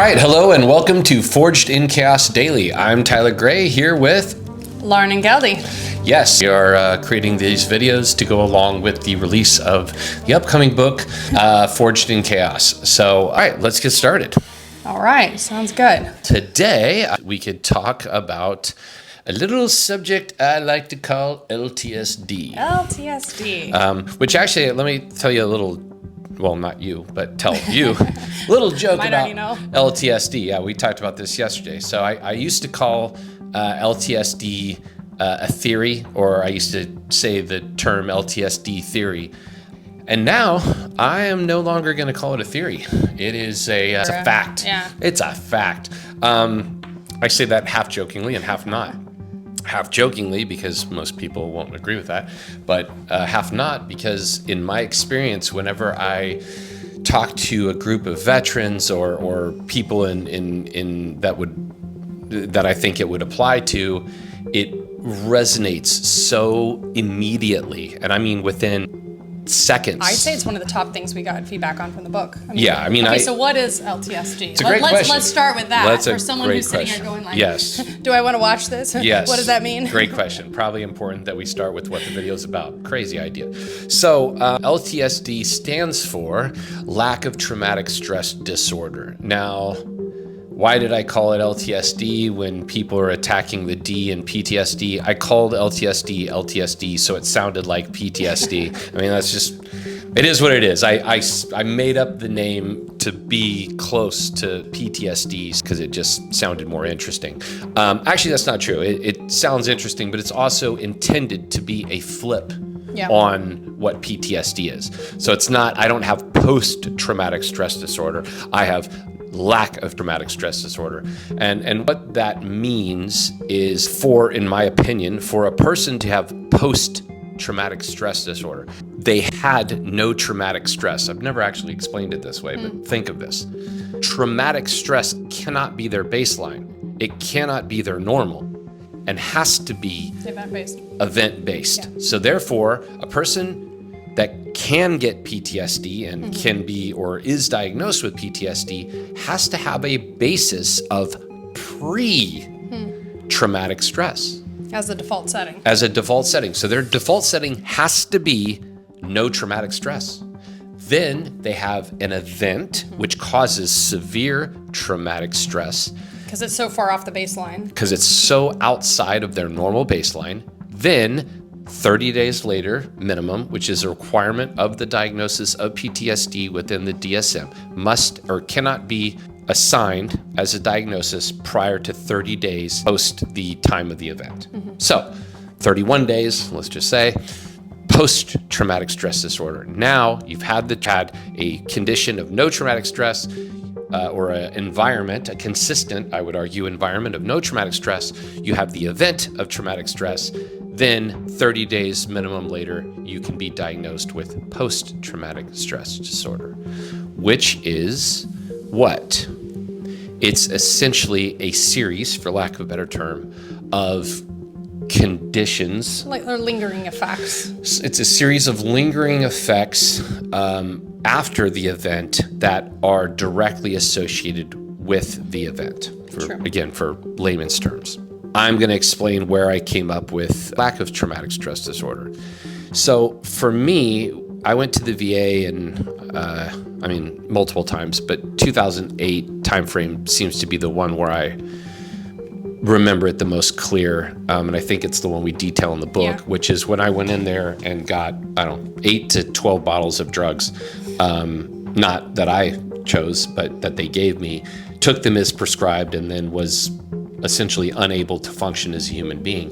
right, hello and welcome to Forged in Chaos Daily. I'm Tyler Gray here with Lauren Ungeldi. Yes, we are creating these videos to go along with the release of the upcoming book, Forged in Chaos. So, all right, let's get started. All right, sounds good. Today, we could talk about a little subject I like to call LTSD. LTSD. Which actually, let me tell you a little, well, not you, but tell you, a little joke Might about already know. LTSD. Yeah, we talked about this yesterday. So I used to call LTSD a theory, or I used to say the term LTSD theory. And now I am no longer going to call it a theory. It is it's a fact. Yeah. It's a fact. I say that half jokingly and half not. Half jokingly because most people won't agree with that, but half not because in my experience, whenever I talk to a group of veterans or people in that I think it would apply to, it resonates so immediately, and I mean within seconds. I'd say it's one of the top things we got feedback on from the book. Okay, so what is LTSD? It's a great question. Let's start with that. That's for someone who's sitting here going like, yes. Do I want to watch this? Yes. What does that mean? Great question. Probably important that we start with what the video is about. Crazy idea. So LTSD stands for lack of traumatic stress disorder. Now, why did I call it LTSD when people are attacking the D in PTSD? I called LTSD so it sounded like PTSD. I mean, that's just, it is what it is. I made up the name to be close to PTSD because it just sounded more interesting. Actually, that's not true. It sounds interesting, but it's also intended to be a flip on what PTSD is. So it's not, I don't have post-traumatic stress disorder. I have lack of traumatic stress disorder. And what that means is in my opinion, for a person to have post-traumatic stress disorder, they had no traumatic stress. I've never actually explained it this way, but think of this. Traumatic stress cannot be their baseline. It cannot be their normal and has to be event-based. Yeah. So therefore, a person that can get PTSD and can be or is diagnosed with PTSD has to have a basis of pre-traumatic stress. As a default setting. As a default setting. So their default setting has to be no traumatic stress. Then they have an event which causes severe traumatic stress. Because it's so far off the baseline. Because it's so outside of their normal baseline. Then 30 days later, minimum, which is a requirement of the diagnosis of PTSD within the DSM, must or cannot be assigned as a diagnosis prior to 30 days post the time of the event. So 31 days, let's just say, post-traumatic stress disorder. Now you've had a condition of no traumatic stress or an environment, a consistent, I would argue, environment of no traumatic stress. You have the event of traumatic stress. Then 30 days minimum later, you can be diagnosed with post-traumatic stress disorder, which is what? It's essentially a series, for lack of a better term, of conditions. Like or lingering effects. It's a series of lingering effects after the event that are directly associated with the event. For layman's terms. I'm going to explain where I came up with lack of traumatic stress disorder. So for me, I went to the VA and multiple times, but 2008 timeframe seems to be the one where I remember it the most clear. And I think it's the one we detail in the book, which is when I went in there and got, 8 to 12 bottles of drugs. Not that I chose, but that they gave me, took them as prescribed, and then was essentially unable to function as a human being.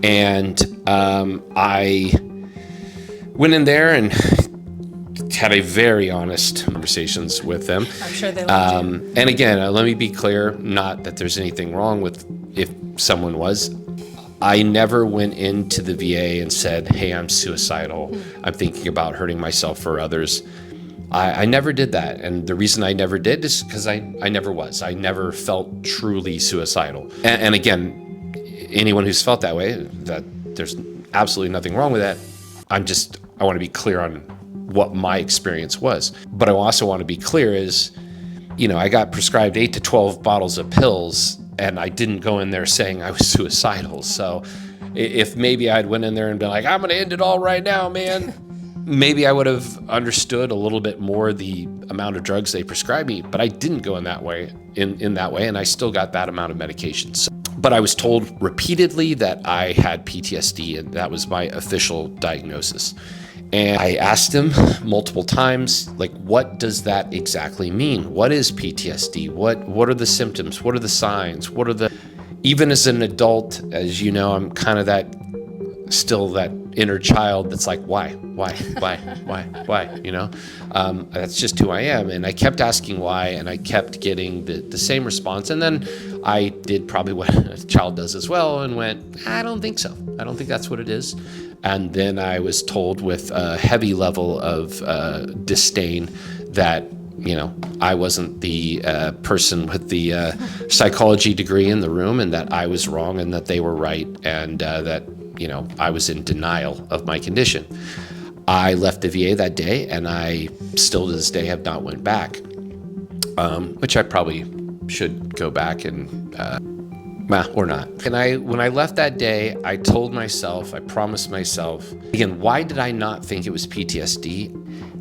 And I went in there and had a very honest conversations with them. I'm sure they loved you. And again, let me be clear, not that there's anything wrong with if someone was. I never went into the VA and said, hey, I'm suicidal. I'm thinking about hurting myself or others. I never did that. And the reason I never did is because I never was. I never felt truly suicidal. And again, anyone who's felt that way, that there's absolutely nothing wrong with that. I want to be clear on what my experience was. But I also want to be clear is I got prescribed 8 to 12 bottles of pills, and I didn't go in there saying I was suicidal. So if maybe I'd went in there and been like, I'm going to end it all right now, man, maybe I would have understood a little bit more the amount of drugs they prescribed me, but I didn't go in that way, and I still got that amount of medications. But I was told repeatedly that I had PTSD, and that was my official diagnosis. And I asked him multiple times, like, what does that exactly mean? What is PTSD? What are the symptoms? What are the signs? Even as an adult, as you know, I'm kind of still that inner child that's like, why, that's just who I am. And I kept asking why, and I kept getting the same response. And then I did probably what a child does as well, and went, I don't think so. I don't think that's what it is. And then I was told with a heavy level of disdain that, I wasn't the person with the psychology degree in the room, and that I was wrong and that they were right, and that, I was in denial of my condition. I left the VA that day, and I still to this day have not went back, which I probably should go back and, or not. And when I left that day, I promised myself, again, why did I not think it was PTSD?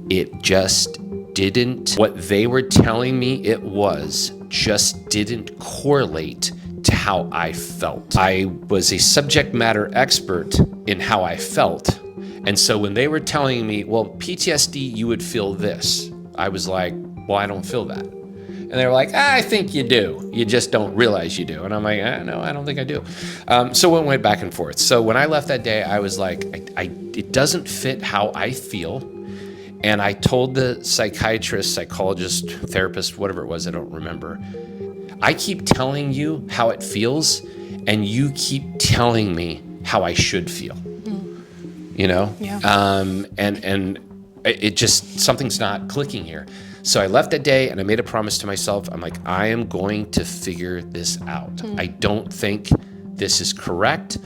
It just didn't, what they were telling me it was, just didn't correlate to how I felt. I was a subject matter expert in how I felt. And so when they were telling me, well, PTSD, you would feel this, I was like, well, I don't feel that. And they were like, I think you do. You just don't realize you do. And I'm like, no, I don't think I do. So it went back and forth. So when I left that day, I was like, it doesn't fit how I feel. And I told the psychiatrist, psychologist, therapist, whatever it was, I don't remember, I keep telling you how it feels, and you keep telling me how I should feel. Yeah. And it just, something's not clicking here. So I left that day, and I made a promise to myself. I'm like, I am going to figure this out. I don't think this is correct.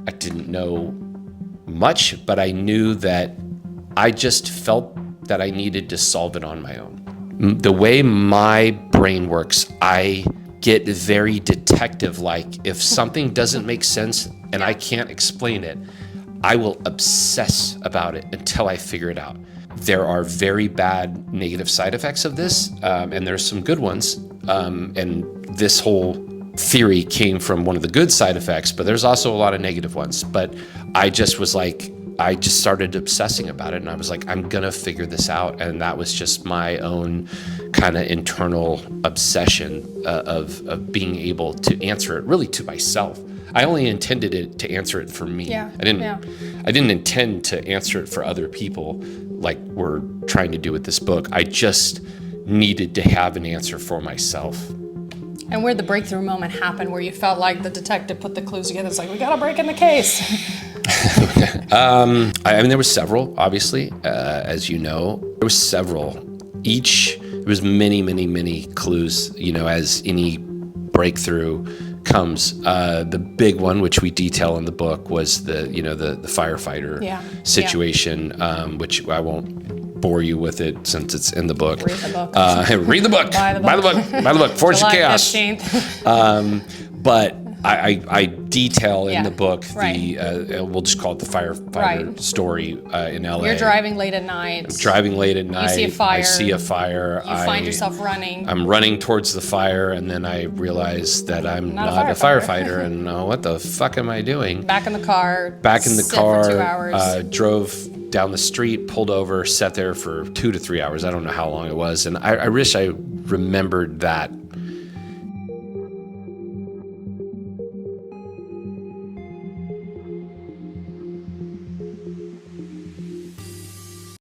I didn't know much, but I knew that I just felt that I needed to solve it on my own. The way my brain works, I get very detective-like. If something doesn't make sense and I can't explain it, I will obsess about it until I figure it out. There are very bad negative side effects of this, and there's some good ones. And this whole theory came from one of the good side effects, but there's also a lot of negative ones. But I just was like, I just started obsessing about it, and I was like, I'm gonna figure this out. And that was just my own kind of internal obsession of being able to answer it really to myself. I only intended it to answer it for me. Yeah. I didn't intend to answer it for other people like we're trying to do with this book. I just needed to have an answer for myself. And where the breakthrough moment happened, where you felt like the detective put the clues together, it's like, we gotta break in the case. I mean, there was several, obviously, as you know. There was several. There was many clues, as any breakthrough comes. The big one, which we detail in the book, was the firefighter situation, which I won't bore you with it since it's in the book. Read the book. Read the book. Buy the book. Force of Chaos. July 15th. But I detail in the book we'll just call it the firefighter story in LA. You're driving late at night. I'm driving late at night. You see a fire. I see a fire. You find yourself running. I'm running towards the fire, and then I realize that I'm not a firefighter, and what the fuck am I doing? Back in the car. Sit for 2 hours. Drove down the street, pulled over, sat there for 2 to 3 hours. I don't know how long it was, and I wish I remembered that